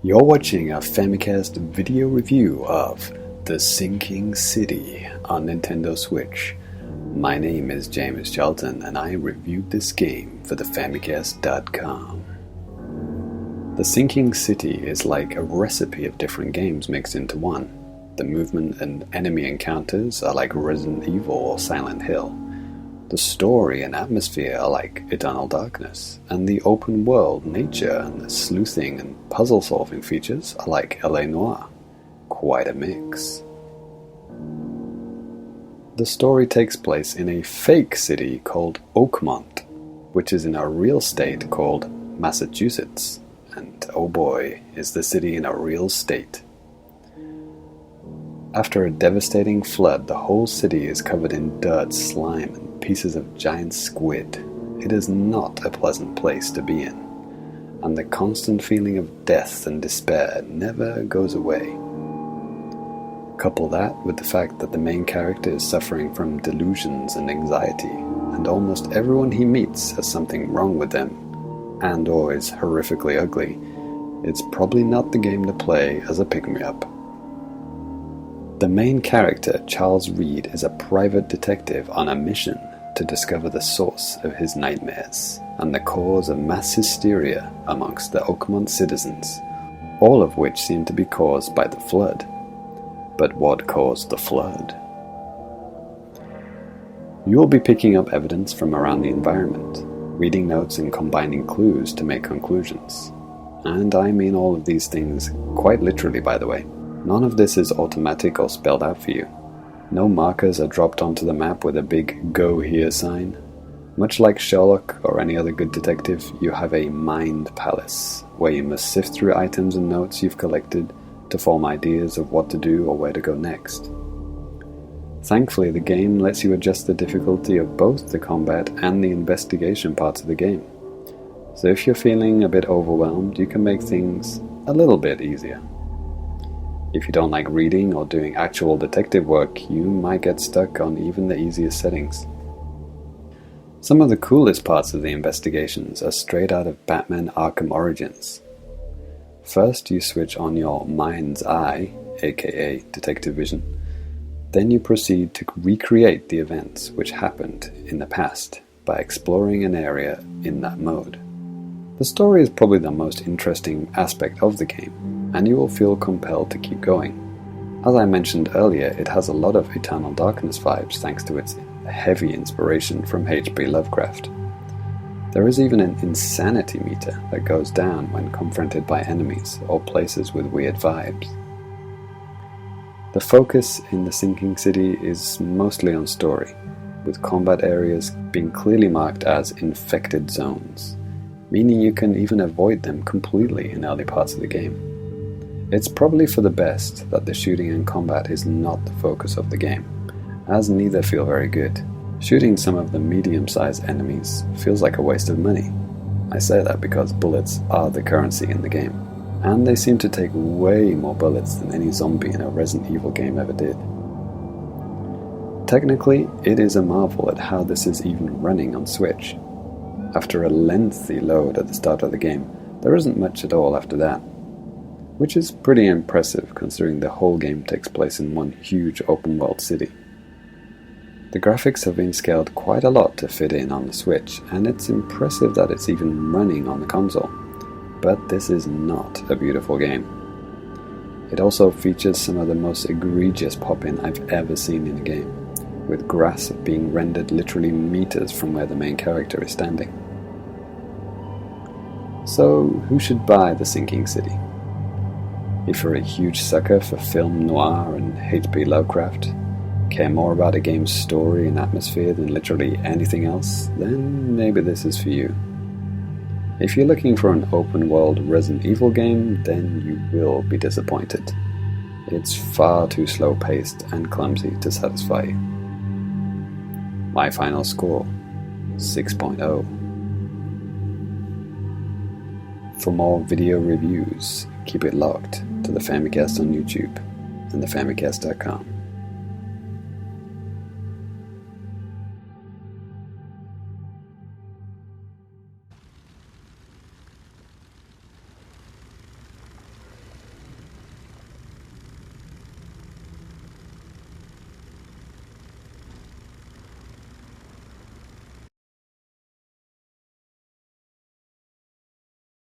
You're watching a Famicast video review of The Sinking City on Nintendo Switch. My name is James Charlton and I reviewed this game for the Famicast.com. The Sinking City is like a recipe of different games mixed into one. The movement and enemy encounters are like Resident Evil or Silent Hill. The story and atmosphere are like Eternal Darkness, and the open world nature and the sleuthing and puzzle solving features are like LA Noire. Quite a mix. The story takes place in a fake city called Oakmont, which is in a real state called Massachusetts, and oh boy, is the city in a real state. After a devastating flood, the whole city is covered in dirt, slime, and pieces of giant squid. It is not a pleasant place to be in, and the constant feeling of death and despair never goes away. Couple that with the fact that the main character is suffering from delusions and anxiety, and almost everyone he meets has something wrong with them, and or is horrifically ugly. It's probably not the game to play as a pick-me-up. The main character, Charles Reed, is a private detective on a mission to discover the source of his nightmares and the cause of mass hysteria amongst the Oakmont citizens, all of which seem to be caused by the flood. But what caused the flood? You will be picking up evidence from around the environment, reading notes and combining clues to make conclusions. And I mean all of these things quite literally, by the way. None of this is automatic or spelled out for you. No markers are dropped onto the map with a big "Go Here" sign. Much like Sherlock or any other good detective, you have a mind palace, where you must sift through items and notes you've collected to form ideas of what to do or where to go next. Thankfully, the game lets you adjust the difficulty of both the combat and the investigation parts of the game. So if you're feeling a bit overwhelmed, you can make things a little bit easier. If you don't like reading or doing actual detective work, you might get stuck on even the easiest settings. Some of the coolest parts of the investigations are straight out of Batman Arkham Origins. First, you switch on your mind's eye, aka detective vision. Then you proceed to recreate the events which happened in the past by exploring an area in that mode. The story is probably the most interesting aspect of the game, and you will feel compelled to keep going. As I mentioned earlier, it has a lot of Eternal Darkness vibes thanks to its heavy inspiration from H.P. Lovecraft. There is even an insanity meter that goes down when confronted by enemies or places with weird vibes. The focus in the Sinking City is mostly on story, with combat areas being clearly marked as infected zones, meaning you can even avoid them completely in early parts of the game. It's probably for the best that the shooting and combat is not the focus of the game, as neither feel very good. Shooting some of the medium-sized enemies feels like a waste of money. I say that because bullets are the currency in the game, and they seem to take way more bullets than any zombie in a Resident Evil game ever did. Technically, it is a marvel at how this is even running on Switch. After a lengthy load at the start of the game, there isn't much at all after that, which is pretty impressive considering the whole game takes place in one huge open-world city. The graphics have been scaled quite a lot to fit in on the Switch, and it's impressive that it's even running on the console. But this is not a beautiful game. It also features some of the most egregious pop-in I've ever seen in a game, with grass being rendered literally meters from where the main character is standing. So, who should buy The Sinking City? If you're a huge sucker for film noir and H.P. Lovecraft, care more about a game's story and atmosphere than literally anything else, then maybe this is for you. If you're looking for an open-world Resident Evil game, then you will be disappointed. It's far too slow-paced and clumsy to satisfy you. My final score, 6.0. For more video reviews, keep it locked to the Famicast on YouTube and the Famicast.com.